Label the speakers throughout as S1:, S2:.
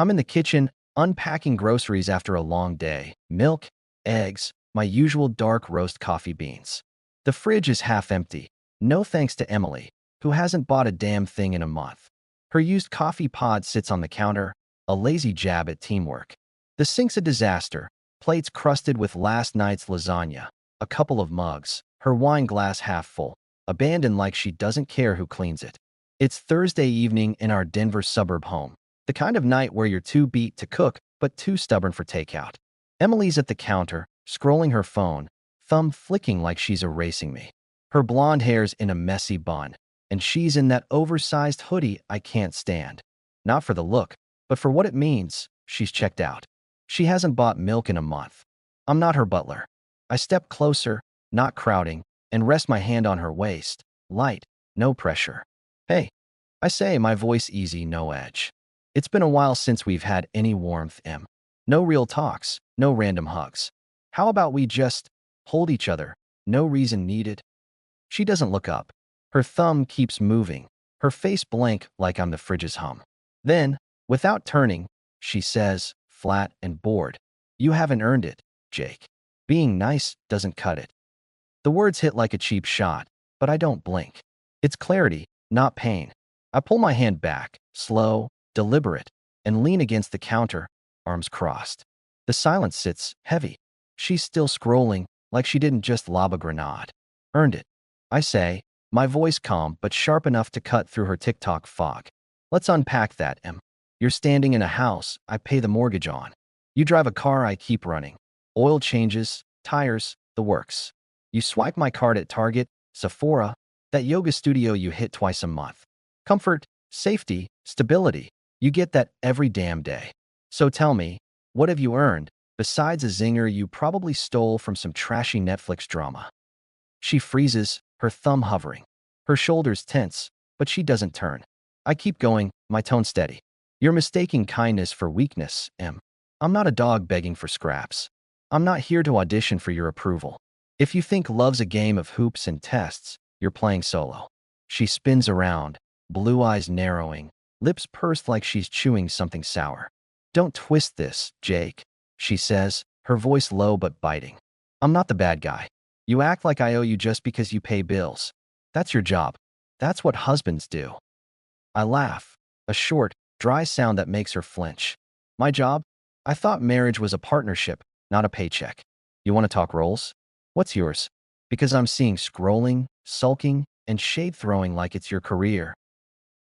S1: I'm in the kitchen, unpacking groceries after a long day. Milk, eggs, my usual dark roast coffee beans. The fridge is half empty. No thanks to Emily, who hasn't bought a damn thing in a month. Her used coffee pod sits on the counter, a lazy jab at teamwork. The sink's a disaster, plates crusted with last night's lasagna, a couple of mugs, her wine glass half full, abandoned like she doesn't care who cleans it. It's Thursday evening in our Denver suburb home. The kind of night where you're too beat to cook, but too stubborn for takeout. Emily's at the counter, scrolling her phone, thumb flicking like she's erasing me. Her blonde hair's in a messy bun, and she's in that oversized hoodie I can't stand. Not for the look, but for what it means, she's checked out. She hasn't bought milk in a month. I'm not her butler. I step closer, not crowding, and rest my hand on her waist. Light, no pressure. Hey, I say, my voice easy, no edge. It's been a while since we've had any warmth, Em. No real talks, no random hugs. How about we just hold each other? No reason needed. She doesn't look up. Her thumb keeps moving, her face blank like I'm the fridge's hum. Then, without turning, she says, flat and bored, "You haven't earned it, Jake. Being nice doesn't cut it." The words hit like a cheap shot, but I don't blink. It's clarity, not pain. I pull my hand back, slow, deliberate, and lean against the counter, arms crossed. The silence sits heavy. She's still scrolling, like she didn't just lob a grenade. Earned it, I say, my voice calm but sharp enough to cut through her TikTok fog. Let's unpack that, Em. You're standing in a house I pay the mortgage on. You drive a car I keep running. Oil changes, tires, the works. You swipe my card at Target, Sephora, that yoga studio you hit twice a month. Comfort, safety, stability. You get that every damn day. So tell me, what have you earned, besides a zinger you probably stole from some trashy Netflix drama? She freezes, her thumb hovering. Her shoulders tense, but she doesn't turn. I keep going, my tone steady. You're mistaking kindness for weakness, Em. I'm not a dog begging for scraps. I'm not here to audition for your approval. If you think love's a game of hoops and tests, you're playing solo. She spins around, blue eyes narrowing, lips pursed like she's chewing something sour. Don't twist this, Jake, she says, her voice low but biting. I'm not the bad guy. You act like I owe you just because you pay bills. That's your job. That's what husbands do. I laugh, a short, dry sound that makes her flinch. My job? I thought marriage was a partnership, not a paycheck. You want to talk roles? What's yours? Because I'm seeing scrolling, sulking, and shade throwing like it's your career.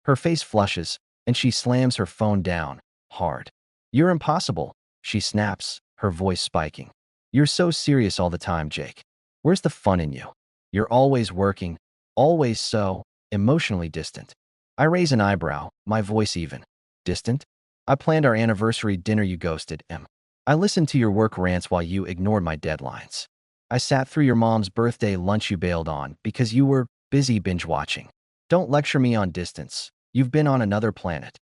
S1: Her face flushes, and she slams her phone down, hard. You're impossible, she snaps, her voice spiking. You're so serious all the time, Jake. Where's the fun in you? You're always working, always so emotionally distant. I raise an eyebrow, my voice even. Distant? I planned our anniversary dinner you ghosted, Em. I listened to your work rants while you ignored my deadlines. I sat through your mom's birthday lunch you bailed on because you were busy binge watching. Don't lecture me on distance. You've been on another planet.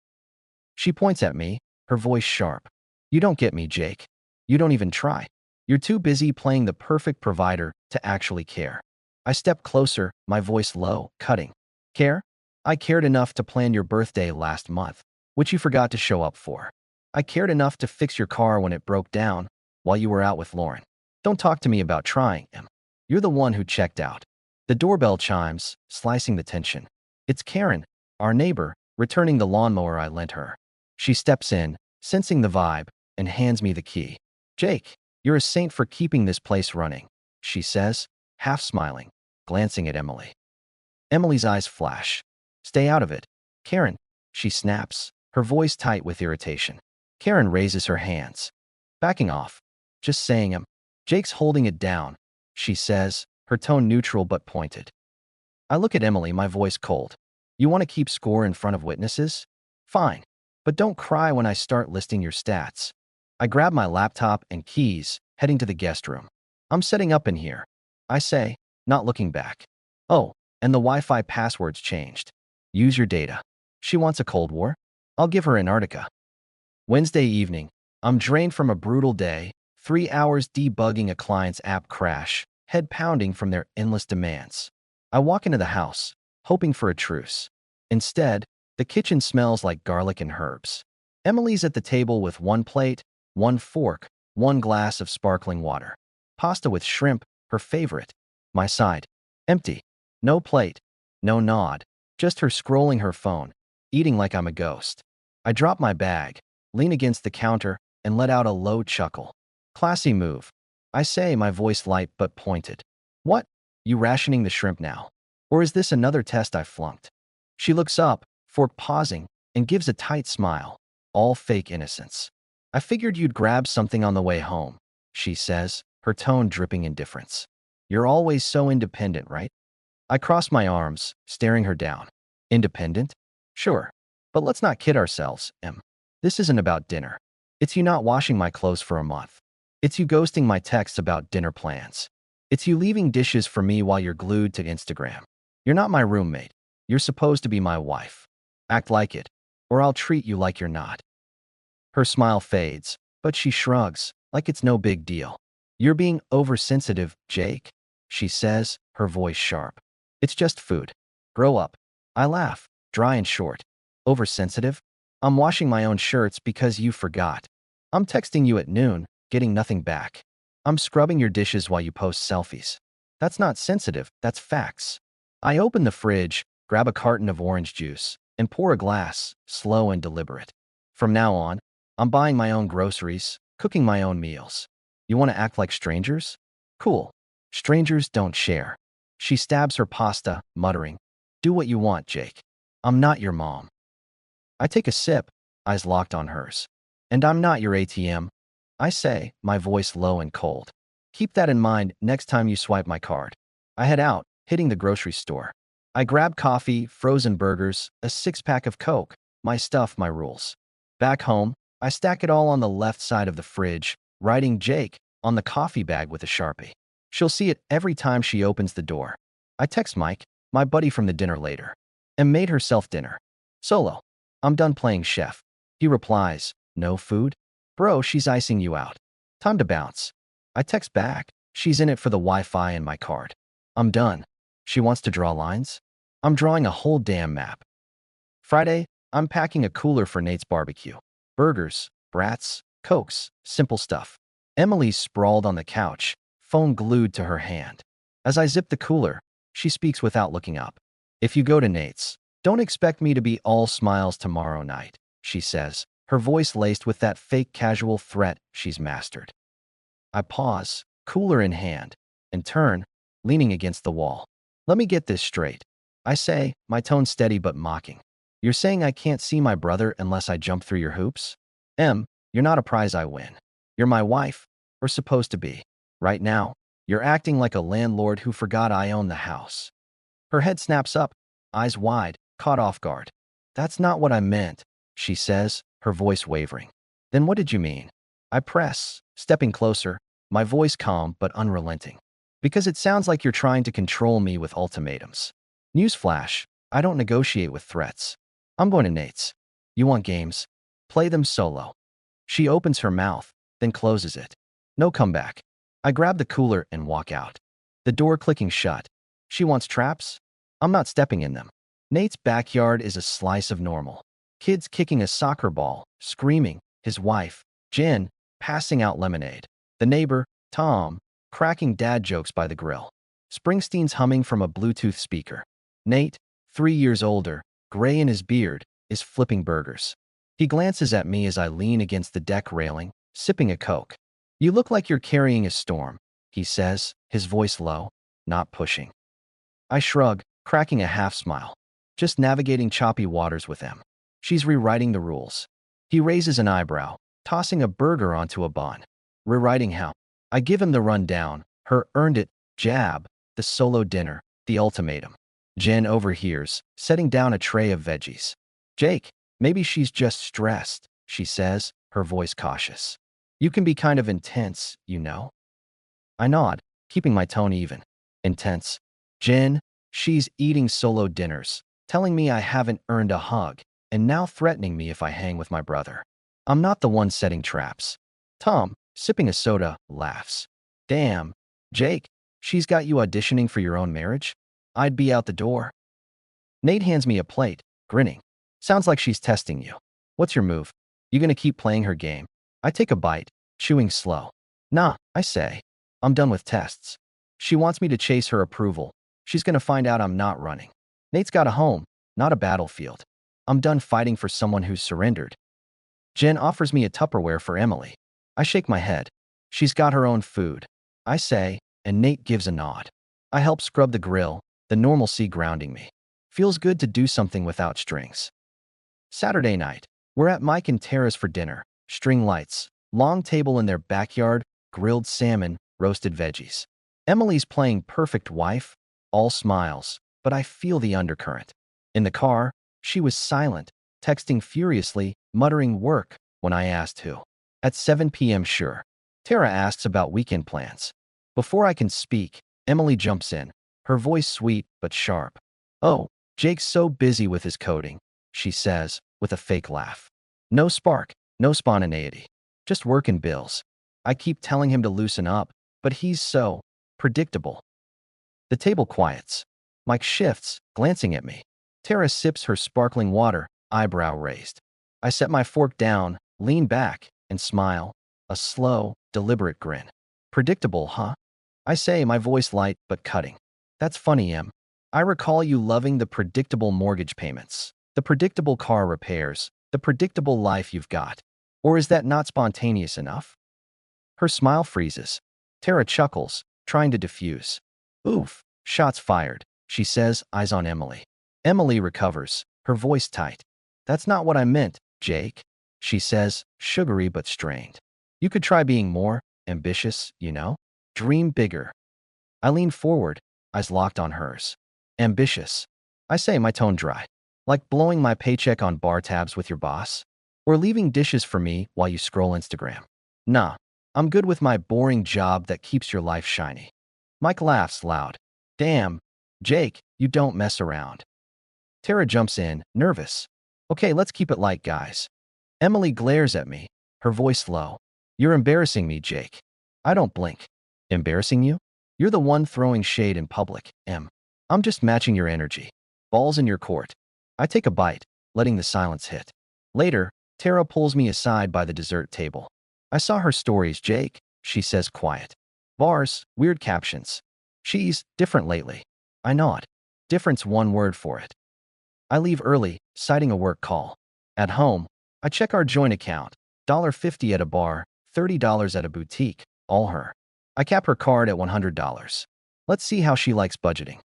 S1: She points at me, her voice sharp. You don't get me, Jake. You don't even try. You're too busy playing the perfect provider to actually care. I step closer, my voice low, cutting. Care? I cared enough to plan your birthday last month, which you forgot to show up for. I cared enough to fix your car when it broke down while you were out with Lauren. Don't talk to me about trying, Em. You're the one who checked out. The doorbell chimes, slicing the tension. It's Karen, our neighbor, returning the lawnmower I lent her. She steps in, sensing the vibe, and hands me the key. Jake, you're a saint for keeping this place running, she says, half smiling, glancing at Emily. Emily's eyes flash. Stay out of it. Karen, she snaps, her voice tight with irritation. Karen raises her hands. Backing off. Just saying, Jake's holding it down, she says, her tone neutral but pointed. I look at Emily, my voice cold. You want to keep score in front of witnesses? Fine. But don't cry when I start listing your stats. I grab my laptop and keys, heading to the guest room. I'm setting up in here, I say, not looking back. Oh, and the Wi-Fi password's changed. Use your data. She wants a Cold War? I'll give her Antarctica. Wednesday evening, I'm drained from a brutal day, 3 hours debugging a client's app crash, head pounding from their endless demands. I walk into the house, hoping for a truce. Instead, the kitchen smells like garlic and herbs. Emily's at the table with one plate, one fork, one glass of sparkling water. Pasta with shrimp, her favorite. My side. Empty. No plate. No nod. Just her scrolling her phone, eating like I'm a ghost. I drop my bag, lean against the counter, and let out a low chuckle. Classy move. I say, my voice light but pointed. What? You rationing the shrimp now? Or is this another test I flunked? She looks up, fork pausing, and gives a tight smile. All fake innocence. I figured you'd grab something on the way home, she says, her tone dripping indifference. You're always so independent, right? I cross my arms, staring her down. Independent? Sure. But let's not kid ourselves, Em. This isn't about dinner. It's you not washing my clothes for a month. It's you ghosting my texts about dinner plans. It's you leaving dishes for me while you're glued to Instagram. You're not my roommate. You're supposed to be my wife. Act like it, or I'll treat you like you're not. Her smile fades, but she shrugs, like it's no big deal. You're being oversensitive, Jake, she says, her voice sharp. It's just food. Grow up. I laugh, dry and short. Oversensitive? I'm washing my own shirts because you forgot. I'm texting you at noon, getting nothing back. I'm scrubbing your dishes while you post selfies. That's not sensitive, that's facts. I open the fridge, grab a carton of orange juice, and pour a glass, slow and deliberate. From now on, I'm buying my own groceries, cooking my own meals. You want to act like strangers? Cool. Strangers don't share. She stabs her pasta, muttering, Do what you want, Jake. I'm not your mom. I take a sip, eyes locked on hers. And I'm not your ATM. I say, my voice low and cold. Keep that in mind next time you swipe my card. I head out, hitting the grocery store. I grab coffee, frozen burgers, a six-pack of Coke, my stuff, my rules. Back home, I stack it all on the left side of the fridge, writing Jake on the coffee bag with a Sharpie. She'll see it every time she opens the door. I text Mike, my buddy from the dinner later, and made herself dinner. Solo. I'm done playing chef. He replies, No food? Bro, she's icing you out. Time to bounce. I text back, she's in it for the Wi-Fi and my card. I'm done. She wants to draw lines? I'm drawing a whole damn map. Friday, I'm packing a cooler for Nate's barbecue. Burgers, brats, Cokes, simple stuff. Emily's sprawled on the couch, phone glued to her hand. As I zip the cooler, she speaks without looking up. If you go to Nate's, don't expect me to be all smiles tomorrow night, she says, her voice laced with that fake casual threat she's mastered. I pause, cooler in hand, and turn, leaning against the wall. Let me get this straight. I say, my tone steady but mocking. You're saying I can't see my brother unless I jump through your hoops? Em, you're not a prize I win. You're my wife, or supposed to be. Right now, you're acting like a landlord who forgot I own the house. Her head snaps up, eyes wide, caught off guard. That's not what I meant, she says, her voice wavering. Then what did you mean? I press, stepping closer, my voice calm but unrelenting. Because it sounds like you're trying to control me with ultimatums. Newsflash, I don't negotiate with threats. I'm going to Nate's. You want games? Play them solo. She opens her mouth, then closes it. No comeback. I grab the cooler and walk out. The door clicking shut. She wants traps? I'm not stepping in them. Nate's backyard is a slice of normal. Kids kicking a soccer ball, screaming, his wife, Jen, passing out lemonade. The neighbor, Tom, cracking dad jokes by the grill. Springsteen's humming from a Bluetooth speaker. Nate, 3 years older, gray in his beard, is flipping burgers. He glances at me as I lean against the deck railing, sipping a Coke. You look like you're carrying a storm, he says, his voice low, not pushing. I shrug, cracking a half smile. Just navigating choppy waters with him. She's rewriting the rules. He raises an eyebrow, tossing a burger onto a bun. Rewriting how? I give him the rundown, her earned it, jab, the solo dinner, the ultimatum. Jen overhears, setting down a tray of veggies. Jake, maybe she's just stressed, she says, her voice cautious. You can be kind of intense, you know? I nod, keeping my tone even. Intense. Jen, she's eating solo dinners, telling me I haven't earned a hug, and now threatening me if I hang with my brother. I'm not the one setting traps. Tom, sipping a soda, laughs. Damn, Jake, she's got you auditioning for your own marriage? I'd be out the door. Nate hands me a plate, grinning. Sounds like she's testing you. What's your move? You gonna keep playing her game? I take a bite, chewing slow. Nah, I say. I'm done with tests. She wants me to chase her approval. She's gonna find out I'm not running. Nate's got a home, not a battlefield. I'm done fighting for someone who's surrendered. Jen offers me a Tupperware for Emily. I shake my head. She's got her own food. I say, and Nate gives a nod. I help scrub the grill, the normalcy grounding me. Feels good to do something without strings. Saturday night. We're at Mike and Tara's for dinner. String lights, long table in their backyard, grilled salmon, roasted veggies. Emily's playing perfect wife, all smiles, but I feel the undercurrent. In the car, she was silent, texting furiously, muttering work when I asked who. At 7 p.m. sure. Tara asks about weekend plans. Before I can speak, Emily jumps in, her voice sweet but sharp. Oh, Jake's so busy with his coding, she says, with a fake laugh. No spark, no spontaneity, just work and bills. I keep telling him to loosen up, but he's so predictable. The table quiets. Mike shifts, glancing at me. Tara sips her sparkling water, eyebrow raised. I set my fork down, lean back, and smile. A slow, deliberate grin. Predictable, huh? I say, my voice light but cutting. That's funny, Em. I recall you loving the predictable mortgage payments, the predictable car repairs, the predictable life you've got. Or is that not spontaneous enough? Her smile freezes. Tara chuckles, trying to diffuse. Oof, shots fired, she says, eyes on Emily. Emily recovers, her voice tight. That's not what I meant, Jake, she says, sugary but strained. You could try being more ambitious, you know? Dream bigger. I lean forward, eyes locked on hers. Ambitious. I say, my tone dry. Like blowing my paycheck on bar tabs with your boss? Or leaving dishes for me while you scroll Instagram? Nah, I'm good with my boring job that keeps your life shiny. Mike laughs loud. Damn, Jake, you don't mess around. Tara jumps in, nervous. Okay, let's keep it light, guys. Emily glares at me, her voice low. You're embarrassing me, Jake. I don't blink. Embarrassing you? You're the one throwing shade in public, Em. I'm just matching your energy. Ball's in your court. I take a bite, letting the silence hit. Later, Tara pulls me aside by the dessert table. I saw her stories, Jake, she says quiet. Bars, weird captions. She's different lately. I nod. Different's one word for it. I leave early, citing a work call. At home, I check our joint account. $1.50 at a bar, $30 at a boutique, all her. I cap her card at $100. Let's see how she likes budgeting.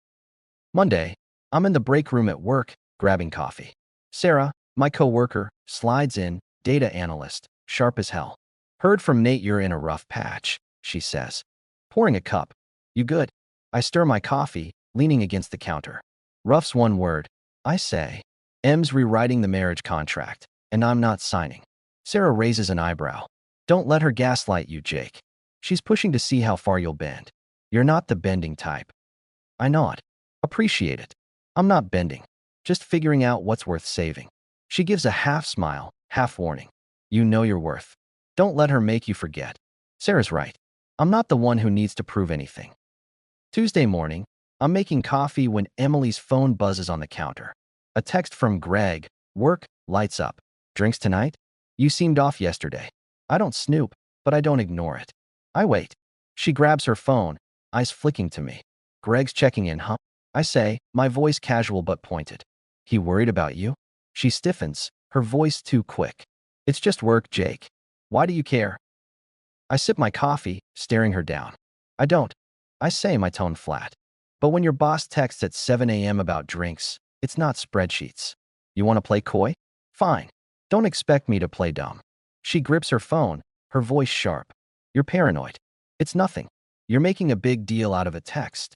S1: Monday, I'm in the break room at work, grabbing coffee. Sarah, my coworker, slides in, data analyst, sharp as hell. Heard from Nate you're in a rough patch, she says. Pouring a cup. You good? I stir my coffee, leaning against the counter. Rough's one word. I say. M's rewriting the marriage contract, and I'm not signing. Sarah raises an eyebrow. Don't let her gaslight you, Jake. She's pushing to see how far you'll bend. You're not the bending type. I nod. Appreciate it. I'm not bending. Just figuring out what's worth saving. She gives a half smile, half warning. You know your worth. Don't let her make you forget. Sarah's right. I'm not the one who needs to prove anything. Tuesday morning, I'm making coffee when Emily's phone buzzes on the counter. A text from Greg. Work, lights up. Drinks tonight? You seemed off yesterday. I don't snoop, but I don't ignore it. I wait. She grabs her phone, eyes flicking to me. Greg's checking in, huh? I say, my voice casual but pointed. He worried about you? She stiffens, her voice too quick. It's just work, Jake. Why do you care? I sip my coffee, staring her down. I don't. I say, my tone flat. But when your boss texts at 7 a.m. about drinks, it's not spreadsheets. You want to play coy? Fine. Don't expect me to play dumb. She grips her phone, her voice sharp. You're paranoid. It's nothing. You're making a big deal out of a text.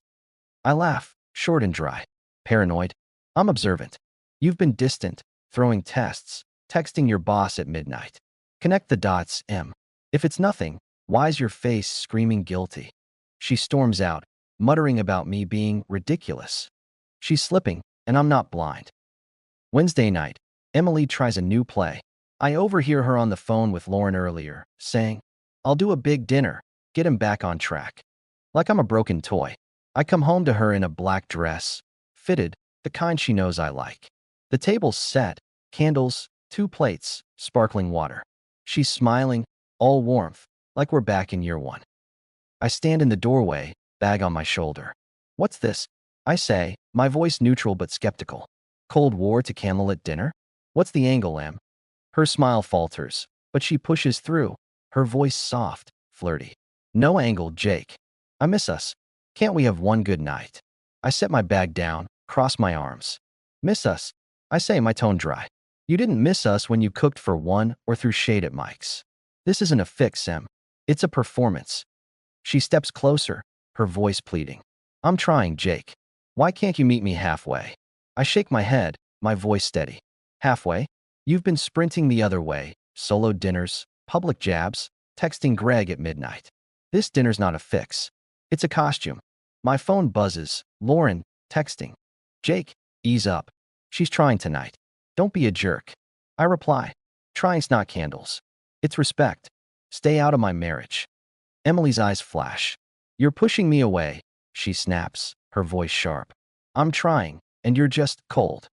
S1: I laugh, short and dry. Paranoid? I'm observant. You've been distant, throwing tests, texting your boss at midnight. Connect the dots, Em. If it's nothing, why's your face screaming guilty? She storms out, muttering about me being ridiculous. She's slipping, and I'm not blind. Wednesday night, Emily tries a new play. I overhear her on the phone with Lauren earlier, saying, I'll do a big dinner, get him back on track. Like I'm a broken toy. I come home to her in a black dress, fitted, the kind she knows I like. The table's set, candles, 2 plates, sparkling water. She's smiling, all warmth, like we're back in year 1. I stand in the doorway, bag on my shoulder. What's this? I say, my voice neutral but skeptical. Cold War to candlelit dinner? What's the angle, Em? Her smile falters, but she pushes through, her voice soft, flirty. No angle, Jake. I miss us. Can't we have one good night? I set my bag down, cross my arms. Miss us? I say, my tone dry. You didn't miss us when you cooked for one or threw shade at Mike's. This isn't a fix, Em. It's a performance. She steps closer, her voice pleading. I'm trying, Jake. Why can't you meet me halfway? I shake my head, my voice steady. Halfway? You've been sprinting the other way, solo dinners, public jabs, texting Greg at midnight. This dinner's not a fix. It's a costume. My phone buzzes. Lauren, texting. Jake, ease up. She's trying tonight. Don't be a jerk. I reply. Trying's not candles. It's respect. Stay out of my marriage. Emily's eyes flash. You're pushing me away, she snaps, her voice sharp. I'm trying, and you're just cold.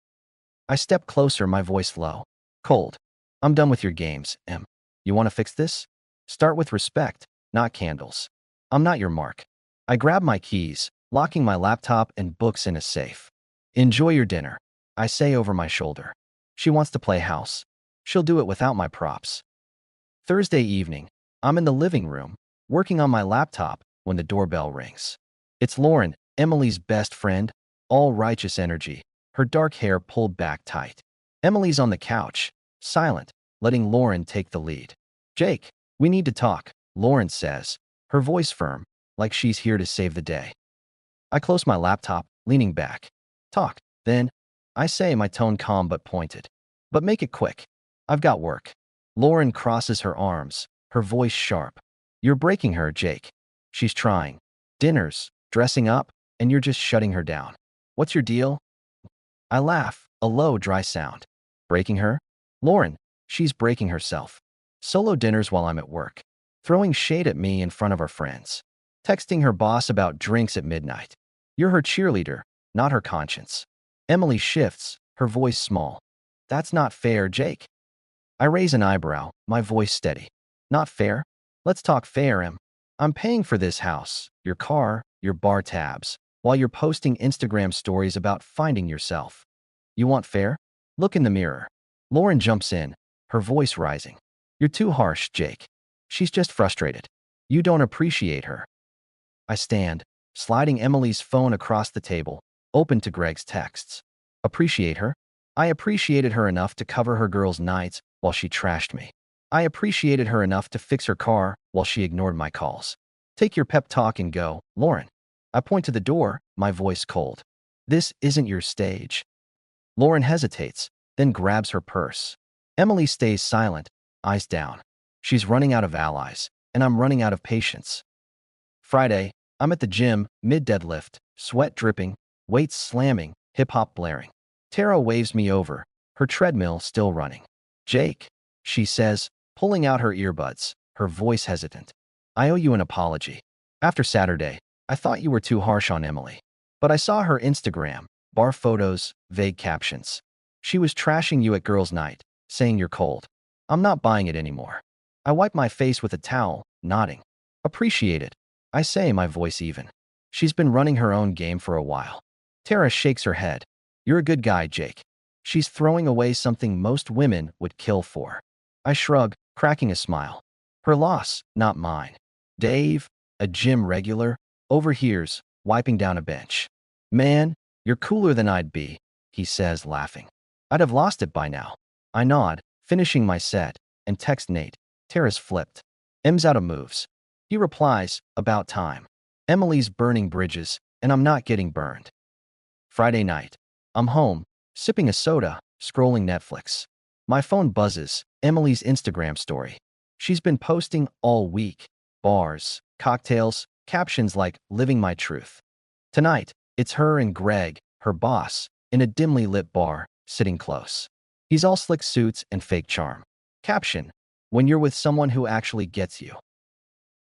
S1: I step closer, my voice low. Cold. I'm done with your games, Em. You want to fix this? Start with respect, not candles. I'm not your mark. I grab my keys, locking my laptop and books in a safe. Enjoy your dinner, I say over my shoulder. She wants to play house. She'll do it without my props. Thursday evening, I'm in the living room, working on my laptop when the doorbell rings. It's Lauren, Emily's best friend, all righteous energy, her dark hair pulled back tight. Emily's on the couch, silent, letting Lauren take the lead. Jake, we need to talk, Lauren says, her voice firm, like she's here to save the day. I close my laptop, leaning back. Talk, then, I say, my tone calm but pointed. But make it quick. I've got work. Lauren crosses her arms, her voice sharp. You're breaking her, Jake. She's trying. Dinners, dressing up, and you're just shutting her down. What's your deal? I laugh, a low, dry sound. Breaking her? Lauren, she's breaking herself. Solo dinners while I'm at work. Throwing shade at me in front of our friends. Texting her boss about drinks at midnight. You're her cheerleader, not her conscience. Emily shifts, her voice small. That's not fair, Jake. I raise an eyebrow, my voice steady. Not fair? Let's talk fair, Em. I'm paying for this house, your car, your bar tabs, while you're posting Instagram stories about finding yourself. You want fair? Look in the mirror. Lauren jumps in, her voice rising. You're too harsh, Jake. She's just frustrated. You don't appreciate her. I stand, sliding Emily's phone across the table, open to Greg's texts. Appreciate her? I appreciated her enough to cover her girls' nights while she trashed me. I appreciated her enough to fix her car while she ignored my calls. Take your pep talk and go, Lauren. I point to the door, my voice cold. This isn't your stage. Lauren hesitates, then grabs her purse. Emily stays silent, eyes down. She's running out of allies, and I'm running out of patience. Friday, I'm at the gym, mid-deadlift, sweat dripping, weights slamming, hip-hop blaring. Tara waves me over, her treadmill still running. Jake, she says, pulling out her earbuds, her voice hesitant. I owe you an apology. After Saturday, I thought you were too harsh on Emily. But I saw her Instagram, bar photos, vague captions. She was trashing you at girls' night, saying you're cold. I'm not buying it anymore. I wipe my face with a towel, nodding. Appreciate it. I say, my voice even. She's been running her own game for a while. Tara shakes her head. You're a good guy, Jake. She's throwing away something most women would kill for. I shrug, cracking a smile. Her loss, not mine. Dave, a gym regular, overhears, wiping down a bench. Man, you're cooler than I'd be, he says, laughing. I'd have lost it by now. I nod, finishing my set, and text Nate. Tara's flipped. M's out of moves. He replies, about time. Emily's burning bridges, and I'm not getting burned. Friday night. I'm home, sipping a soda, scrolling Netflix. My phone buzzes, Emily's Instagram story. She's been posting all week. Bars, cocktails, captions like living my truth. Tonight, it's her and Greg, her boss, in a dimly lit bar, sitting close. He's all slick suits and fake charm. Caption, when you're with someone who actually gets you.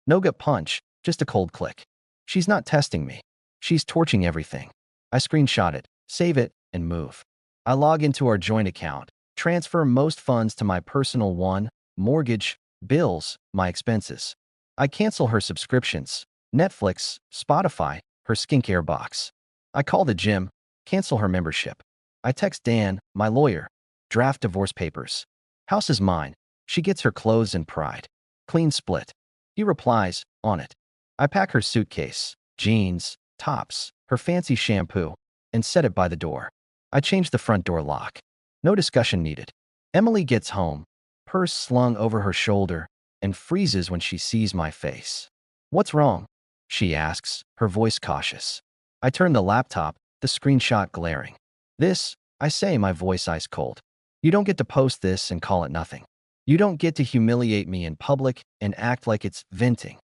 S1: No gut punch, just a cold click. She's not testing me. She's torching everything. I screenshot it, save it, and move. I log into our joint account, Transfer most funds to my personal one, mortgage, bills, my expenses. I cancel her subscriptions, Netflix, Spotify, her skincare box. I call the gym, cancel her membership. I text Dan, my lawyer, draft divorce papers. House is mine. She gets her clothes and pride. Clean split. He replies, on it. I pack her suitcase, jeans, tops, her fancy shampoo, and set it by the door. I change the front door lock. No discussion needed. Emily gets home, purse slung over her shoulder, and freezes when she sees my face. What's wrong? She asks, her voice cautious. I turn the laptop, the screenshot glaring. This, I say, my voice ice cold. You don't get to post this and call it nothing. You don't get to humiliate me in public and act like it's venting.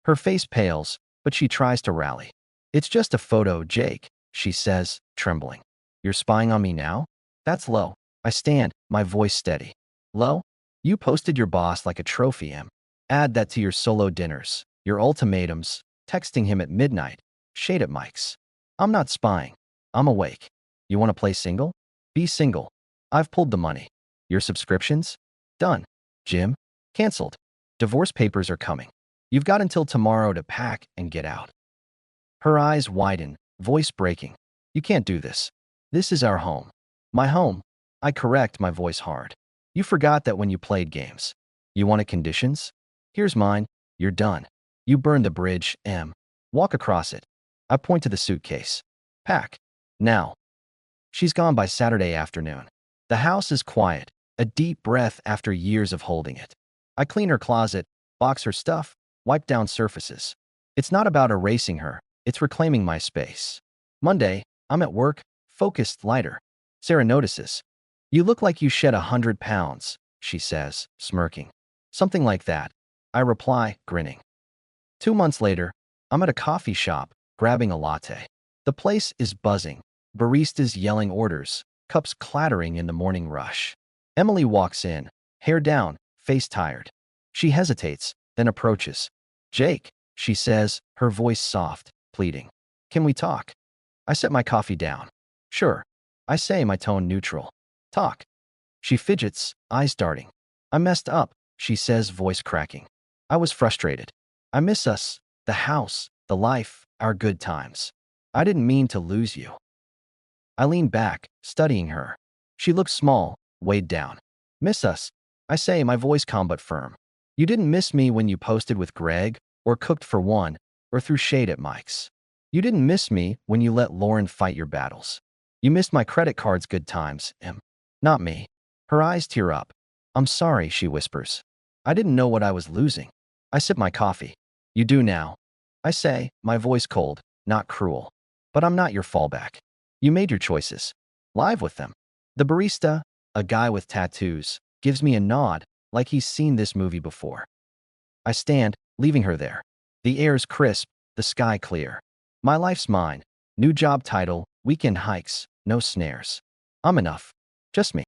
S1: Her face pales, but she tries to rally. It's just a photo, Jake, she says, trembling. You're spying on me now? That's low. I stand, my voice steady. Low? You posted your boss like a trophy, Em. Add that to your solo dinners, your ultimatums, texting him at midnight, shade at Mike's. I'm not spying. I'm awake. You want to play single? Be single. I've pulled the money. Your subscriptions? Done. Gym? Cancelled. Divorce papers are coming. You've got until tomorrow to pack and get out. Her eyes widen, voice breaking. You can't do this. This is our home. My home. I correct, my voice hard. You forgot that when you played games. You wanted conditions? Here's mine. You're done. You burned the bridge, Em. Walk across it. I point to the suitcase. Pack. Now. She's gone by Saturday afternoon. The house is quiet, a deep breath after years of holding it. I clean her closet, box her stuff, wipe down surfaces. It's not about erasing her, it's reclaiming my space. Monday, I'm at work, focused, lighter. Sarah notices. You look like you shed 100 pounds, she says, smirking. Something like that. I reply, grinning. 2 months later, I'm at a coffee shop, grabbing a latte. The place is buzzing, baristas yelling orders, cups clattering in the morning rush. Emily walks in, hair down, face tired. She hesitates, then approaches. Jake, she says, her voice soft, pleading. Can we talk? I set my coffee down. Sure. I say, my tone neutral. Talk. She fidgets, eyes darting. I messed up, she says, voice cracking. I was frustrated. I miss us, the house, the life, our good times. I didn't mean to lose you. I lean back, studying her. She looks small, weighed down. Miss us, I say, my voice calm but firm. You didn't miss me when you posted with Greg, or cooked for one, or threw shade at Mike's. You didn't miss me when you let Lauren fight your battles. You missed my credit card's good times, Em. Not me. Her eyes tear up. I'm sorry, she whispers. I didn't know what I was losing. I sip my coffee. You do now. I say, my voice cold, not cruel. But I'm not your fallback. You made your choices. Live with them. The barista, a guy with tattoos, gives me a nod, like he's seen this movie before. I stand, leaving her there. The air's crisp, the sky clear. My life's mine. New job title, weekend hikes, no snares. I'm enough. Just me.